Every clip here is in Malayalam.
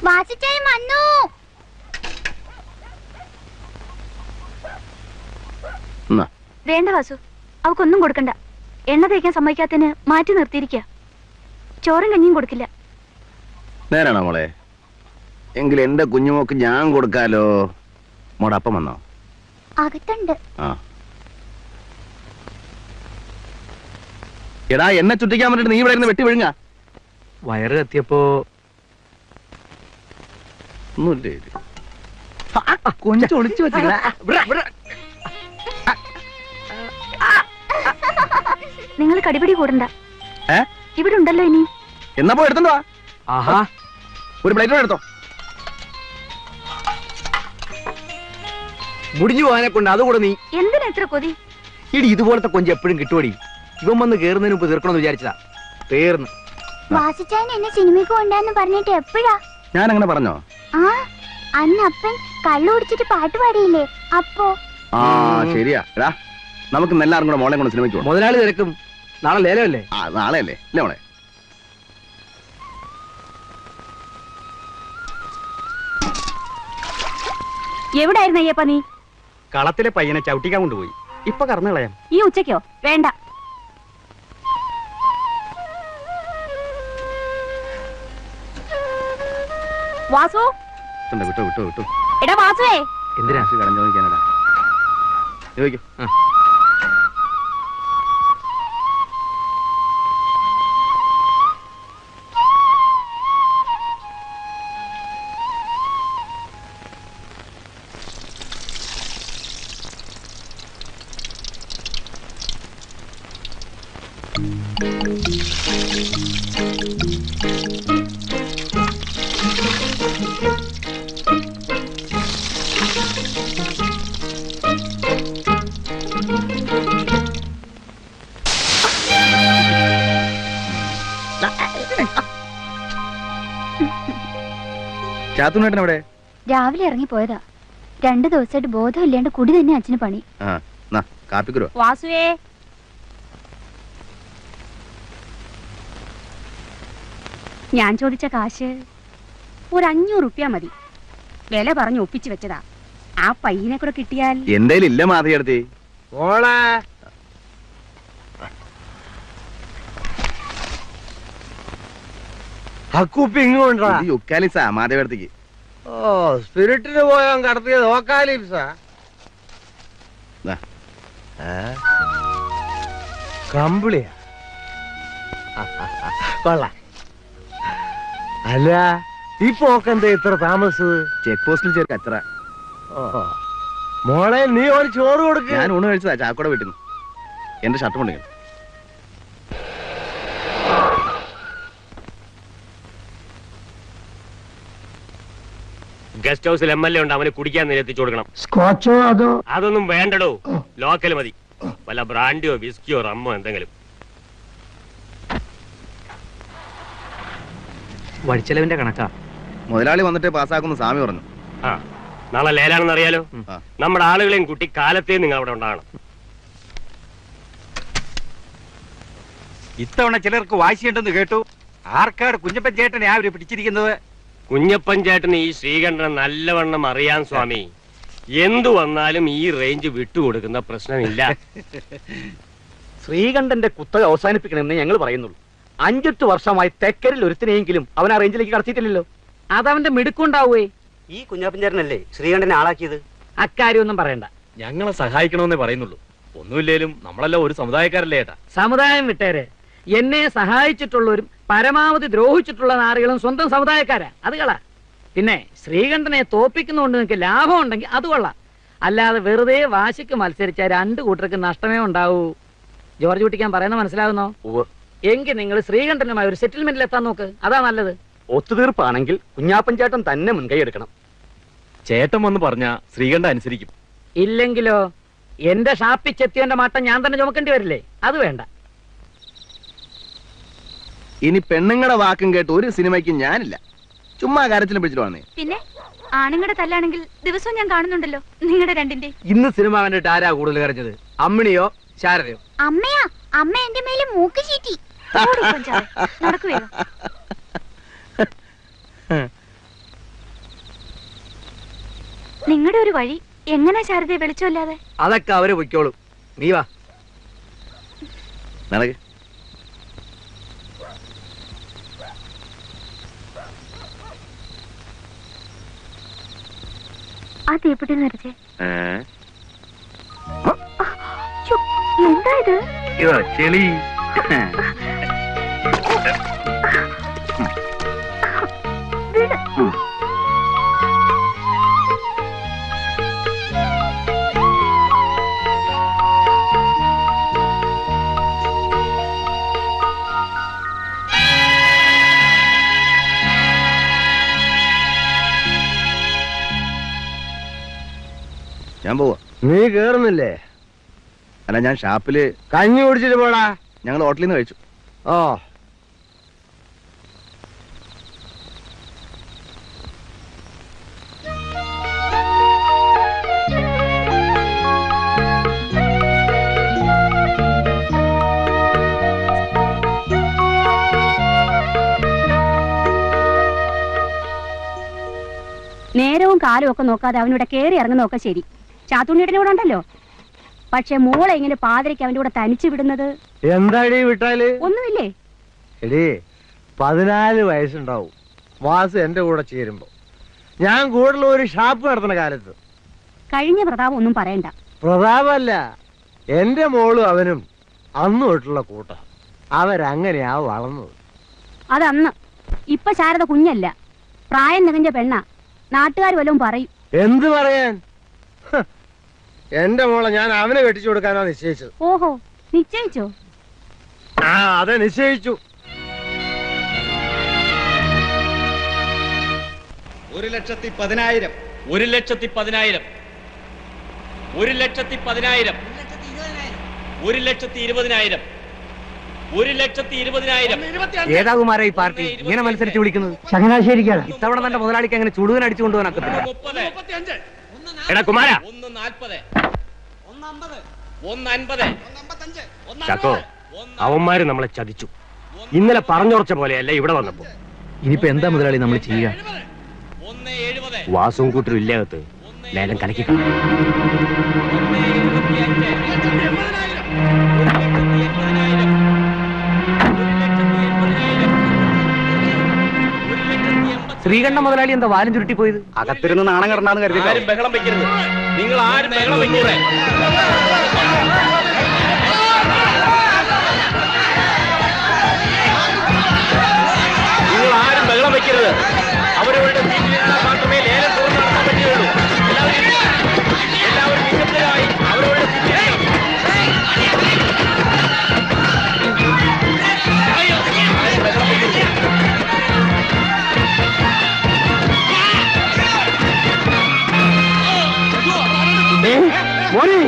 വാസിച്ചായം വന്നു. വേണ്ട വാസു, അവക്കൊന്നും കൊടുക്കണ്ട. എണ്ണ തേക്കാൻ സമ്മതിക്കാത്തതിന് മാറ്റി നിർത്തിയിരിക്കുക. ചോറും കഞ്ഞിയും കൊടുക്കില്ല. നേരാണോ മോളെ? എങ്കിൽ എന്റെ കുഞ്ഞുമോക്ക് ഞാൻ കൊടുക്കാലോ. മോടെ അപ്പം വന്നോ? അകത്തുണ്ട്. ആ എടാ, എന്നെ ചുറ്റിക്കാൻ വേണ്ടിട്ട് നീ ഇവിടെ ഇരുന്ന് വെട്ടി വിഴുങ്ങ. വയറ് കത്തിയപ്പോ ഒന്നുമില്ലേ? കൊഞ്ചൊളിച്ചു വെച്ചില്ല. നിങ്ങൾ കടിപിടി കൂടണ്ട. ഇവിടെ ഉണ്ടല്ലോ ഇനി. എന്നാ പോ എടുത്തോ. ആഹാ, ഒരു പ്ലേറ്റ് എടുത്തോ. മുടിഞ്ഞു പോകാനെ കൊണ്ട് അതുകൂടെ നീ. എന്തിനാ എത്ര കൊതി? ഇടി ഇതുപോലത്തെ കൊഞ്ച് എപ്പോഴും കിട്ടുവടി. ഇവൻ വന്ന് കേറുന്നതിന് മുമ്പ് തീർക്കണമെന്ന് വിചാരിച്ചതാ. തീർന്നു. വാസിച്ചായൻ എന്നെ സിനിമയ്ക്ക് കൊണ്ടാന്ന് പറഞ്ഞിട്ട് എപ്പോഴാ? ഞാൻ അങ്ങനെ പറഞ്ഞോ? ആ, അന്ന് അപ്പൻ കള്ളു കുടിച്ചിട്ട് പാട്ട് പാടിയില്ലേ, അപ്പോ. ആ ശരിയാ. എടാ, നമുക്ക് എല്ലാവരും കൂടെ മോളെ കൊണ്ട് സിനിമയ്ക്ക് പോകാം. മുതലാളി തിരക്കും. നാളെ ലേലമല്ലേ? ആ നാളെ അല്ലേ? ഇല്ലേ മോളെ? എവിടായിരുന്നു അയ്യപ്പ നീ? കളത്തിലെ പയ്യനെ ചവിട്ടിക്കാൻ കൊണ്ടുപോയി. ഇപ്പൊ കറന്നു കളയാം. ഈ ഉച്ചയ്ക്കോ? വേണ്ട. വാസു, വിട്ടോ വിട്ടോ വിട്ടോ. എടാ വാസുവേ. എന്തിനാ കടം ചോദിക്കാനടാ? ചോദിക്കോ. ചാത്തുനേട്ടൻ എവിടെ? രാവിലെ ഇറങ്ങി പോയതാ. 2 ദിവസമായിട്ട് ബോധമില്ലാണ്ട് കുടി തന്നെ അച്ഛന് പണി. കാപ്പിക്കുരോ? വാസുവേ, ഞാൻ ചോദിച്ച കാശ് ഒരു 500 റുപ്യ മതി. വില പറഞ്ഞു ഒപ്പിച്ചു വെച്ചതാ. ആ പയ്യനെ കൂടെ കിട്ടിയാൽ. എന്റെ ഇല്ല മാധവിയെടുത്തി. മാധവിയെടുത്തേക്ക്. ഓ, സ്പിരിറ്റിന് പോയാൻ കടത്തിയത് ഓക്കാലിപ്സാ. കമ്പിളിയാ? കൊള്ളാം. അല്ല, ഈ പോക്കെന്താ ഇത്ര താമസിച്ചത്? ചെക്ക് പോസ്റ്റിൽ ചേർക്ക് അത്ര. മോളെ, നീ ഒരു ചോറ് കൊടുക്ക. ഞാൻ ഊണ് കഴിച്ചതാ ചാക്കോടെ വീട്ടിൽ നിന്ന്. എന്റെ ഷർട്ട് കൊണ്ടെങ്കിൽ ഗസ്റ്റ് ഹൗസിൽ MLA ഉണ്ട്, അവന് കുടിക്കാൻ നിരത്തിച്ചു കൊടുക്കണം. സ്കോച്ചോ അതോ? അതൊന്നും വേണ്ടടോ, ലോക്കൽ മതി. വല്ല ബ്രാൻഡിയോ വിസ്കിയോ റമ്മോ എന്തെങ്കിലും. വഴിച്ചെലവിന്റെ കണക്കാ. മുതലാളി വന്നിട്ട് പാസ്സാക്കുന്ന സ്വാമി പറഞ്ഞു. ആ, നാളെ ലേലാണെന്ന് അറിയാലോ. നമ്മുടെ ആളുകളെയും കൂട്ടി കാലത്തെ നിങ്ങൾ അവിടെ ഉണ്ടാകണം. ഇത്തവണ ചിലർക്ക് വാശിയുണ്ടെന്ന് കേട്ടു. ആർക്കാട് കുഞ്ഞപ്പൻ ചേട്ടനെ അവര് പിടിച്ചിരിക്കുന്നത്? കുഞ്ഞപ്പൻ ചേട്ടന് ഈ ശ്രീകണ്ഠനെ നല്ലവണ്ണം അറിയാൻ സ്വാമി. എന്തു വന്നാലും ഈ റേഞ്ച് വിട്ടുകൊടുക്കുന്ന പ്രശ്നമില്ല. ശ്രീകണ്ഠന്റെ കുത്തക അവസാനിപ്പിക്കണമെന്ന് ഞങ്ങൾ പറയുന്നുള്ളൂ. 5-8 വർഷമായി തെക്കരിൽ ഒരുത്തിനെയെങ്കിലും അവൻ ആ റേഞ്ചിലേക്ക് കടത്തിയിട്ടില്ലല്ലോ. അതവന്റെ മിടുക്കുണ്ടാവേ. ഈ കുഞ്ഞാപ്പഞ്ചേരനല്ലേ ശ്രീകണ്ഠനെ ആളാക്കിയത്? അക്കാര്യമൊന്നും പറയണ്ട. ഞങ്ങളെ സഹായിക്കണമെന്നേ പറയുന്നുള്ളൂ. ഒന്നുമില്ലേലും നമ്മളെല്ലാം ഒരു സമുദായക്കാരല്ലേ ഏട്ടാ. സമുദായം വിട്ടേരെ. എന്നെ സഹായിച്ചിട്ടുള്ളവരും പരമാവധി ദ്രോഹിച്ചിട്ടുള്ള നാറികളും സ്വന്തം സമുദായക്കാരാ. അത് കള. പിന്നെ ശ്രീകണ്ഠനെ തോപ്പിക്കുന്നതുകൊണ്ട് നിങ്ങൾക്ക് ലാഭം ഉണ്ടെങ്കിൽ അത് കൊള്ളാം. അല്ലാതെ വെറുതെ വാശിക്ക് മത്സരിച്ച 2 കൂട്ടർക്ക് നഷ്ടമേ ഉണ്ടാവൂ. ജോർജ് കുട്ടിക്കാൻ പറയുന്ന മനസ്സിലാകുന്നോ? എങ്കിൽ നിങ്ങൾ ശ്രീകണ്ഠനുമായി ഒരു സെറ്റിൽമെന്റിൽ എത്താൻ നോക്ക്. അതാ നല്ലത്. ഒത്തുതീർപ്പാണെങ്കിൽ കുഞ്ഞാപ്പൻ ചേട്ടൻ തന്നെ മുൻകൈ എടുക്കണം. ചേട്ടൻ വന്ന് പറഞ്ഞ ശ്രീകണ്ഠ അനുസരിക്കും. ഇല്ലെങ്കിലോ എന്റെ ഷാപ്പിൽ ചെത്തിയവന്റെ മാട്ടം ഞാൻ തന്നെ ചുമക്കേണ്ടി വരില്ലേ? അത് വേണ്ട. ഇനി പെണ്ണുങ്ങളുടെ വാക്കും കേട്ട് ഒരു സിനിമയ്ക്ക് ഞാനില്ല. ചുമ്മാ കാര്യത്തിലും പിടിച്ചിട്ട് വന്നേ. പിന്നെ ആണുങ്ങളുടെ തല്ലാണെങ്കിൽ ദിവസവും ഞാൻ കാണുന്നുണ്ടല്ലോ നിങ്ങളുടെ രണ്ടിന്റെ. ഇന്ന് സിനിമ കണ്ടിട്ട് ആരാ കൂടുതൽ കരഞ്ഞത്? അമ്മിണിയോ ശാരദയോ? അമ്മയാ. അമ്മ എന്റെ മേലെ മൂക്ക് ചീറ്റി. നടക്കുവോ? എങ്ങനെ ശാരദയെ വെളിച്ചമില്ലാതെ? അതൊക്കെ അവര് പൊയ്ക്കോളും, നീ വാ. നടക്ക്. ആ തീപ്പെട്ടി നിറച്ചേ. ഏ? എന്താ ഇത്? ഇതോ ചെളി. ഞാൻ പോവാ. നീ കേറുന്നില്ലേ? അല്ല, ഞാൻ ഷാപ്പില് കഞ്ഞി കുടിച്ചിട്ട് പോടാ. ഞങ്ങൾ ഹോട്ടലിൽ നിന്ന് കഴിച്ചു. ഓ, നേരവും കാലവും ഒക്കെ നോക്കാതെ അവനിവിടെ കയറി ഇറങ്ങുന്നതൊക്കെ ശരി. ചാത്തുണ്ണിയുടെ കൂടെ ഉണ്ടല്ലോ. പക്ഷെ മോളെ ഇങ്ങനെ പാതിരയ്ക്ക് അവന്റെ കൂടെ തനിച്ചു വിടുന്നത് എന്താടി വിട്ടാല്? ഒന്നുമില്ലേ? എടീ, 14 വയസ്സുണ്ടാവും വാസു എന്റെ കൂടെ ചേരുമ്പോ. ഞാൻ കൂടുതൽ ഒരു ഷാപ്പ് നടത്തുന്ന കാലത്ത്. കഴിഞ്ഞ പ്രതാപം ഒന്നും പറയണ്ട. പ്രതാപല്ല, എന്റെ മോളും അവനും അന്ന് തൊട്ടുള്ള കൂട്ടം. അവരങ്ങനെയാ വളർന്നത്. അതന്ന്. ഇപ്പൊ ശാരദ കുഞ്ഞല്ല, പ്രായം തികഞ്ഞ പെണ്ണ. നാട്ടുകാർ വല്ലതും പറയും. എന്ത് പറയാൻ? ഹ്, എന്റെ മോളെ ഞാൻ അവനെ കെട്ടിച്ചു കൊടുക്കാനാ നിശ്ചയിച്ചത്. ഓഹോ, നിശ്ചയിച്ചോ? ആ, അതെ, നിശ്ചയിച്ചു. 1,10,000. 1,10,000. 1,10,000. 1,20,000. 1,20,000. ഏതാ കുമാര ഈ പാർട്ടി ഇങ്ങനെ മത്സരിച്ച് വിളിക്കുന്നത്? ചങ്ങനാശ്ശേരിക്കാണ്. ഇത്തവണ തന്റെ മുതലാളിക്ക് അങ്ങനെ ചുടുകൻ അടിച്ചു കൊണ്ടുപോകാനൊക്കത്തില്ല. 1,30. എടാ കുമാര, 1,40. 1,50. ചക്കോ, അവന്മാര് നമ്മളെ ചതിച്ചു. ഇന്നലെ പറഞ്ഞുറച്ച പോലെയല്ല ഇവിടെ വന്നപ്പോ. ഇനിയിപ്പോ എന്താ മുതലാളി നമ്മൾ ചെയ്യുക? 1,70. വാസവും കൂട്ടരും ഇല്ലകത്ത് ലേലം കലക്കി കാണും. 1,80,000. ശ്രീകണ്ഠ മുതലാളി എന്താ വാലും ചുരുട്ടി പോയത്? അകത്തിരുന്ന് നാണം കിടന്നാന്ന് കരുതി. ആരും ബഹളം വെക്കരുത്. നിങ്ങൾ ആരും ബഹളം വെക്കൂടെ? നിങ്ങൾ ആരും ബഹളം വെക്കരുത്. അവരവരുടെ സീറ്റിലിരുന്നാൽ മാത്രമേ ലേലം തുറന്ന് നടത്താൻ പറ്റുകയുള്ളൂ. എല്ലാവരും നിശബ്ദരായി അവരവരുടെ സീറ്റിലിരിക്കണം. മോനെ,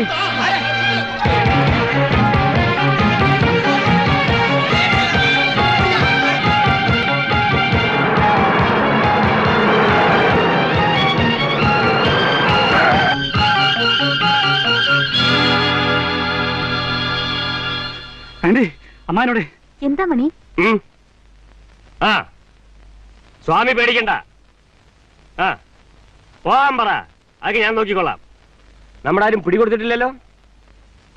ആന്റി, അമ്മാനോടെ. എന്താ മണി? ആ, സ്വാമി പേടിക്കണ്ട. ആ, പോകാൻ പറ. അതൊക്കെ ഞാൻ നോക്കിക്കൊള്ളാം. നമ്മുടെ ആരും പിടികൊടുത്തിട്ടില്ലല്ലോ.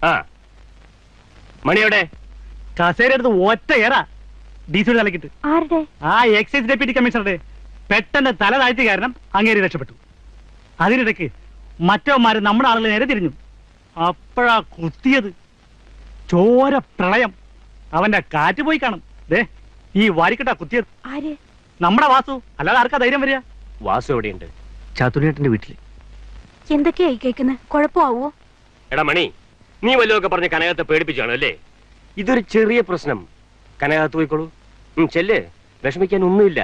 ആ, മണിയോടെ കസേര എടുത്ത് ഒറ്റ ഏറാ ഡീസൽ തലക്കിട്ട്. ആരുടെ? ആ എക്സൈസ് ഡെപ്യൂട്ടി കമ്മീഷണറുടെ പെട്ടെന്ന് തല താഴ്ത്തി കാരണം അങ്ങേര് രക്ഷപ്പെട്ടു. അതിനിടയ്ക്ക് മറ്റവന്മാര് നമ്മുടെ ആളുകൾ നേരെ തിരിഞ്ഞു. അപ്പോഴാ കുത്തിയത്. ചോര പ്രളയം. അവന്റെ കാറ്റ് പോയി കാണും. ദേ, ഈ വാരിക്കട്ടാ കുത്തിയത്. ആര്? നമ്മുടെ വാസു. അല്ലാതെ ആർക്കാ ധൈര്യം വരിക? വാസു എവിടെയുണ്ട്? ചാത്തുണ്ണിയേട്ടന്റെ വീട്ടില്. എന്തൊക്കെയായി കേൾക്കുന്നത്? കുഴപ്പമാവോ? എടാ മണി, നീ വല്ലതൊക്കെ പറഞ്ഞ് കനകത്തെ പേടിപ്പിച്ചാണ് അല്ലേ? ഇതൊരു ചെറിയ പ്രശ്നം. കനകത്ത് പോയിക്കോളൂ. ചെല്ല്, വിഷമിക്കാൻ ഒന്നുമില്ല.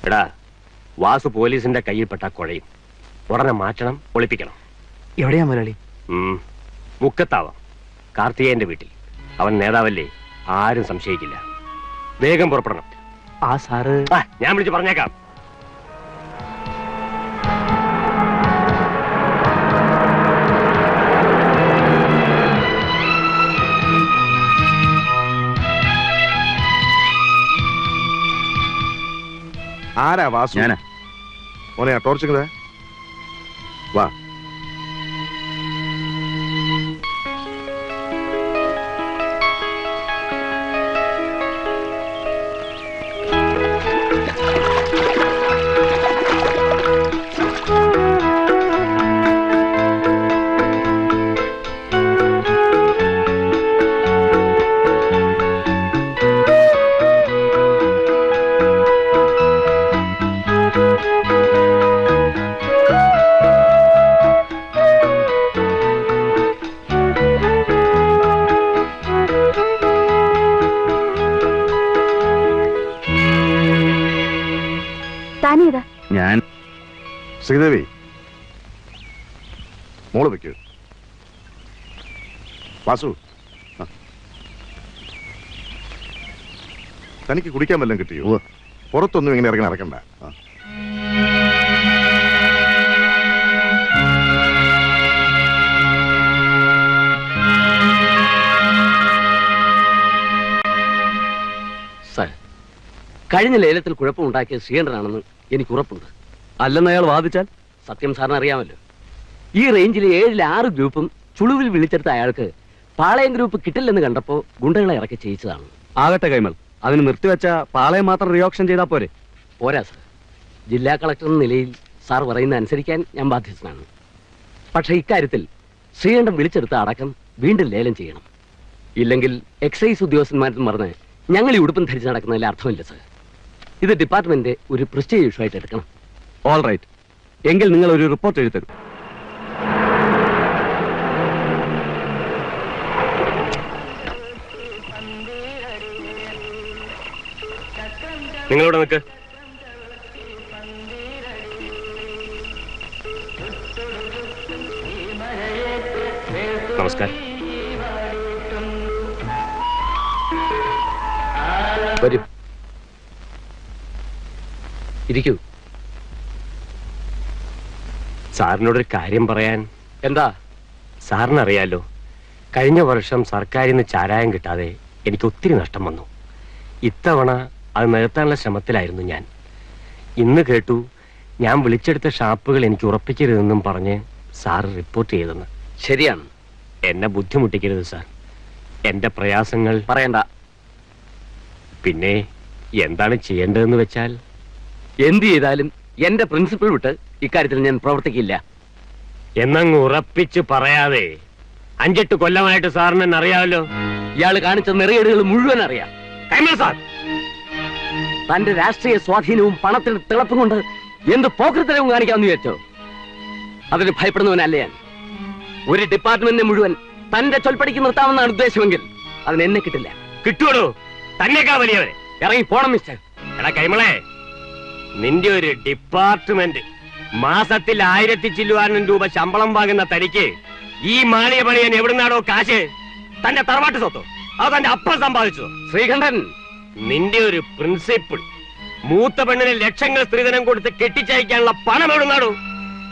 എടാ, വാസു പോലീസിന്റെ കയ്യിൽപ്പെട്ട കുഴയും. ഉടനെ മാറ്റണം, ഒളിപ്പിക്കണം. എവിടെയാ മുരളി? മുക്കത്താവാം, കാർത്തികേയന്റെ വീട്ടിൽ. അവൻ നേതാവല്ലേ, ആരും സംശയിക്കില്ല. വേഗം പുറപ്പെടണം. ആ സാറ് ഞാൻ വിളിച്ച് പറഞ്ഞേക്കാം. ആരാ വാസു? ഞാനാ. മോനെ ആ ടോർച്ചിങ്ങതാ വാ. ഞാൻ ശ്രീദേവി മോള് വെക്കൂ. വാസു തനിക്ക് കുടിക്കാൻ വല്ലതും കിട്ടിയോ? പുറത്തൊന്നും ഇങ്ങനെ ഇറങ്ങി നടക്കണ്ട. സാർ, കഴിഞ്ഞ ലേലത്തിൽ കുഴപ്പമുണ്ടാക്കിയ ശ്രീകണ്ഠനാണെന്ന് എനിക്ക് ഉറപ്പുണ്ട്. അല്ലെന്ന് അയാൾ വാദിച്ചാൽ? സത്യം സാറിന് അറിയാമല്ലോ. ഈ റേഞ്ചിലെ 7-6 ഗ്രൂപ്പും ചുളുവിൽ വിളിച്ചെടുത്ത അയാൾക്ക് പാളയം ഗ്രൂപ്പ് കിട്ടില്ലെന്ന് കണ്ടപ്പോ ഗുണ്ടകളെ ഇറക്കി ചെയ്യിച്ചതാണ്. ആകട്ടെ കൈമൾ, അതിന് നിർത്തിവെച്ച പാളയം മാത്രം റിയോക്ഷൻ ചെയ്താൽ പോരെ? പോരാ സാർ. ജില്ലാ കളക്ടർ എന്ന നിലയിൽ സാർ പറയുന്ന അനുസരിക്കാൻ ഞാൻ ബാധ്യസ്ഥനാണ്. പക്ഷെ ഇക്കാര്യത്തിൽ ശ്രീകണ്ഠൻ വിളിച്ചെടുത്ത അടക്കം വീണ്ടും ലേലം ചെയ്യണം. ഇല്ലെങ്കിൽ എക്സൈസ് ഉദ്യോഗസ്ഥന്മാരെന്ന് പറഞ്ഞ് ഞങ്ങൾ ഈ ഉടുപ്പും ധരിച്ച് നടക്കുന്നതിൽ അർത്ഥമില്ല സാർ. ഇത് ഡിപ്പാർട്ട്മെന്റ് ഒരു പ്രസ്റ്റീജ് ഇഷ്യൂ ആയിട്ട് എടുക്കണം. ഓൾ റൈറ്റ്, എങ്കിൽ നിങ്ങൾ ഒരു റിപ്പോർട്ട് എഴുതരും. നിങ്ങളിവിടെ നിൽക്ക്. നമസ്കാരം. വരൂ, ഇരിക്കൂ. സാറിനോടൊരു കാര്യം പറയാൻ. എന്താ? സാറിനറിയാലോ, കഴിഞ്ഞ വർഷം സർക്കാരിൽ നിന്ന് ചാരായം കിട്ടാതെ എനിക്ക് ഒത്തിരി നഷ്ടം വന്നു. ഇത്തവണ അത് നികത്താനുള്ള ശ്രമത്തിലായിരുന്നു ഞാൻ. ഇന്ന് കേട്ടു ഞാൻ വിളിച്ചെടുത്ത ഷാപ്പുകൾ എനിക്ക് ഉറപ്പിക്കരുതെന്നും പറഞ്ഞ് സാറ് റിപ്പോർട്ട് ചെയ്തെന്ന്. ശരിയാണ്. എന്നെ ബുദ്ധിമുട്ടിക്കരുത് സാർ. എന്റെ പ്രയാസങ്ങൾ പറയണ്ട. പിന്നെ എന്താണ് ചെയ്യേണ്ടതെന്ന് വെച്ചാൽ, എന്ത് ചെയ്താലും എന്റെ പ്രിൻസിപ്പിൾ വിട്ട് ഇക്കാര്യത്തിൽ ഞാൻ പ്രവർത്തിക്കില്ല. എന്നങ്ങ് ഉറപ്പിച്ച് പറയാതെ. 5-8 കൊല്ലമായിട്ട് സാറിന് എന്നെ അറിയാമല്ലോ. ഇയാൾ കാണിച്ച നെറിയേടുകൾ മുഴുവൻ അറിയാം. സാർ, തന്റെ രാഷ്ട്രീയ സ്വാധീനവും പണത്തിന് തിളപ്പും കൊണ്ട് എന്ത് പോക്രിത്തരവും കാണിക്കാമെന്ന് വിചാരിച്ചോ? അതിന് ഭയപ്പെടുന്നവനല്ല ഞാൻ. ഒരു ഡിപ്പാർട്ട്മെന്റിനെ മുഴുവൻ തന്റെ ചൊൽപ്പടിക്ക് നിർത്താമെന്നാണ് ഉദ്ദേശമെങ്കിൽ അതിന് എന്നെ കിട്ടില്ല. കിട്ടുവോ? തന്നെക്കാ വലിയവരെ ഇറങ്ങി പോണം മിസ്റ്റർ. എടാ കൈമളെ, നിന്റെ ഒരു ഡിപ്പാർട്ട്മെന്റ് മാസത്തിൽ 1000 ചില്ലുവാനും രൂപ ശമ്പളം വാങ്ങുന്ന തനിക്ക് ഈ മാളിക പണിയാൻ എവിടുന്നാണോ കാശ്? തന്റെ തറവാട്ട് സ്വത്തോ അത് തന്റെ അപ്പം സമ്പാദിച്ചോ? ശ്രീകണ്ഠൻ, നിന്റെ ഒരു പ്രിൻസിപ്പിൾ മൂത്ത പെണ്ണിന് ലക്ഷങ്ങൾ സ്ത്രീധനം കൊടുത്ത് കെട്ടിച്ചയക്കാനുള്ള പണം എവിടുന്നാടോ?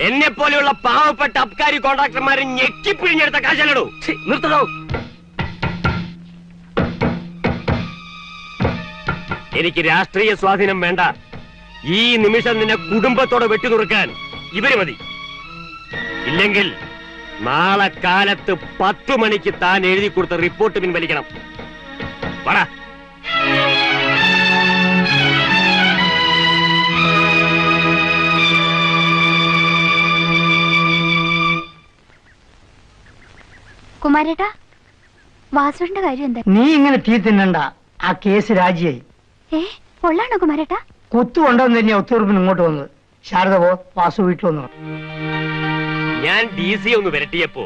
എന്നെ പോലെയുള്ള പാവപ്പെട്ട അബ്കാരി കോൺട്രാക്ടർമാരെ ഞെക്കിപ്പിഴിഞ്ഞെടുത്ത കാശല്ലടോ. നിർത്തണോ? എനിക്ക് രാഷ്ട്രീയ സ്വാധീനം വേണ്ട. ഈ നിമിഷം നിന്നെ കുടുംബത്തോടെ വെട്ടിനുറുക്കാൻ ഇവര് മതി. ഇല്ലെങ്കിൽ നാളെ കാലത്ത് 10 മണിക്ക് താൻ എഴുതി കൊടുത്ത റിപ്പോർട്ട് പിൻവലിക്കണം. വാടാ. കുമാരേട്ടാ, വാസുവിന്റെ കാര്യം എന്താ? നീ ഇങ്ങനെ തീ തിന്നണ്ട. ആ കേസ് രാജിയായി. പൊള്ളാണോ കുമാരേട്ടാ? കുത്തുകൊണ്ടെന്ന് തന്നെയാ ഒത്തുതീർപ്പിന് ഇങ്ങോട്ട് വന്നത്. ശാരദ പോ, വാസു വീട്ടിൽ വന്നു. ഞാൻ DC ഒന്ന് വരട്ടിയപ്പോ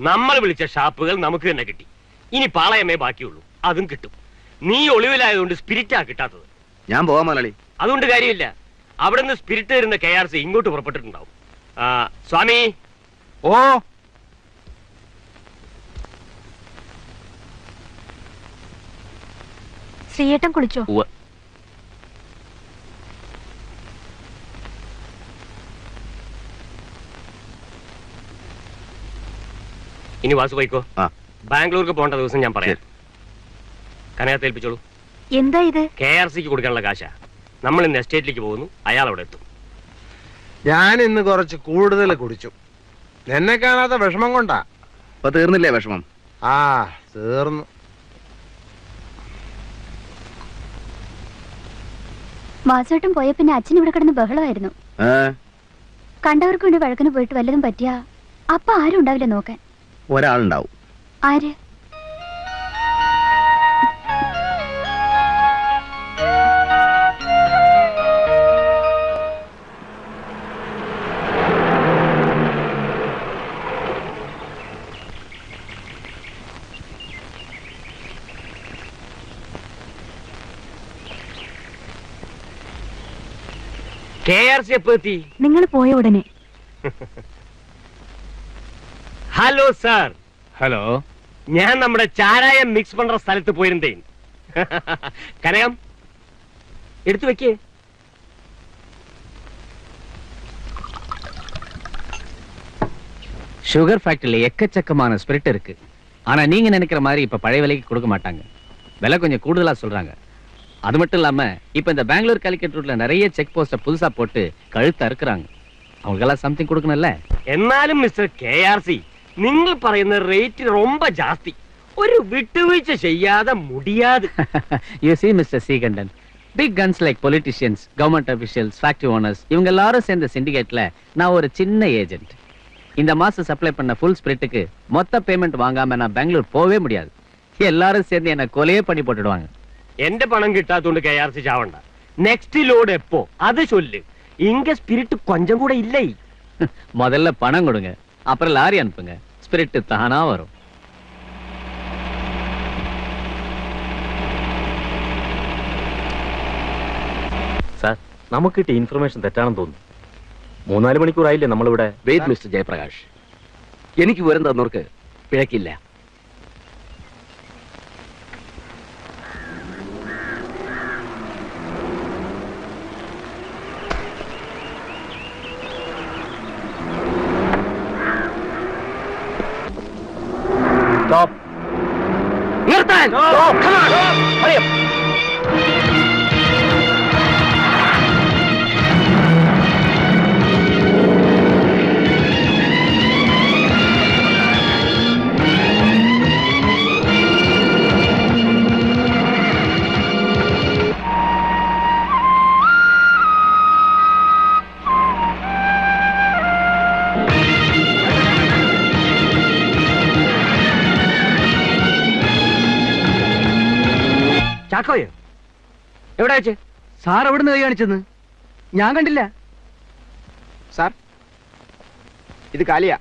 നമ്മൾ വിളിച്ച ഷാപ്പുകൾ നമുക്ക് തന്നെ കിട്ടി. ഇനി പാളയമേ ബാക്കിയുള്ളൂ, അതും കിട്ടും. നീ ഒളിവിലായതുകൊണ്ട് സ്പിരിറ്റാ കിട്ടാത്തത്. ഞാൻ പോവാൻ മലയാളി. അതുകൊണ്ട് കാര്യമില്ല. അവിടെ നിന്ന് സ്പിരിറ്റ് തരുന്ന KRC ഇങ്ങോട്ട് പുറപ്പെട്ടിട്ടുണ്ടാവും. സ്വാമി. ഓ, ശ്രീയേട്ടൻ കുളിച്ചോ? ഇനി വാസു പോയിക്കോ. ബാംഗ്ലൂർക്ക് പോകേണ്ട ദിവസം ഞാൻ പറയാം. കനകത്തെ ഏൽപ്പിച്ചോളൂ. എന്താ ഇത്? KRCക്ക് കൊടുക്കാനുള്ള കാശാ. നമ്മൾ ഇന്ന് എസ്റ്റേറ്റിലേക്ക് പോകുന്നു, അയാൾ അവിടെ എത്തും. ഞാൻ ഇന്ന് കുറച്ച് കൂടുതൽ കുടിച്ചു. എന്നെ കാണാത്ത വിഷമം കൊണ്ടാ. ഇപ്പൊ തീർന്നില്ലേ വിഷമം? ആ തീർന്നു. വാസുവേട്ടൻ പോയ പിന്നെ അച്ഛൻ ഇവിടെ കിടന്ന് ബഹളമായിരുന്നു. കണ്ടവർക്ക് വേണ്ടി വഴക്കിന് പോയിട്ട് വല്ലതും പറ്റിയാ അപ്പൊ ആരും ഉണ്ടാവില്ല നോക്കാൻ. ഒരാളുണ്ടാവും. ആര്? KRC എപ്പോ എത്തി? നിങ്ങൾ പോയ ഉടനെ. Hello sir. ഹലോ. ഞാൻ നമ്മുടെ ചാരായം മിക്സ് പண்ற സ്ഥലത്ത് പോയിരുന്നേ. കനകം എടുത്തു വെക്കേ. சுகர் ஃபேக்டரியில எக்கச்சக்கமான ஸ்பிரிட் இருக்கு. ஆனா நீங்க நினைக்கிற மாதிரி இப்ப பழைய விலைக்கு கொடுக்க மாட்டாங்க. விலை கொஞ்சம் கூடுதலா சொல்றாங்க. அது மட்டும் இல்லாம இப்ப இந்த பெங்களூர் காலிக்கட் ரூட்ல நிறைய செக் போஸ்ட புதுசா போட்டு கழுத்த அறுக்குறாங்க. அவங்களுக்கெல்லாம் சம்திங் கொடுக்கணும்ல. എന്നാലും മിസ്റ്റർ KRC, നിങ്ങൾ പറയുന്ന റേറ്റ് ரொம்ப ஜாஸ்தி. ഒരു വിട്ടുവീഴ്ച ചെയ്യാതെ മുടിയാതെ. You see Mr. Seegandan, big guns like politicians, government officials, factory owners, இவங்க எல்லாரும் சேர்ந்த சிண்டிகேட்ல நான் ஒரு சின்ன ஏஜென்ட். இந்த மாசம் சப்ளை பண்ண ஃபுல் ஸ்பிரிட்டுக்கு மொத்த பேமெண்ட் வாங்காம நான் பெங்களூர் போவே முடியாது. எல்லாரும் சேர்ந்து என்ன கொலையே பண்ணி போட்டுடுவாங்க. എന്റെ പണം കിട്ടാത്തോണ്ട് KRC ചാവണ്ട. നെക്സ്റ്റ് ലോഡ് എപ്പോ അത് ചൊല്ല്. ഇങ്ക സ്പിരിറ്റ് കൊഞ്ചം കൂടെ ഇല്ലേ. முதல்ல பணம் கொடுங்க, அப்புறம் லாரி அனுப்புங்க. ஸ்பிரிட் தானா வரும். സാർ, നമുക്ക് കിട്ടിയ ഇൻഫർമേഷൻ തെറ്റാണെന്ന് തോന്നുന്നു. 3-4 മണിക്കൂറായില്ലേ നമ്മളിവിടെ. വെയിറ്റ് മിസ്റ്റർ ജയപ്രകാശ്, എനിക്ക് വിവരം തന്നവർക്ക് പിഴക്കില്ല. സ്റ്റോപ്പ്. നിർത്താൻ. Come on. Hurry up. ചാക്കോയോ എവിടെ വെച്ച്? സാർ എവിടുന്ന് കൈ കാണിച്ചെന്ന് ഞാൻ കണ്ടില്ല. സാർ ഇത് കാലിയാ.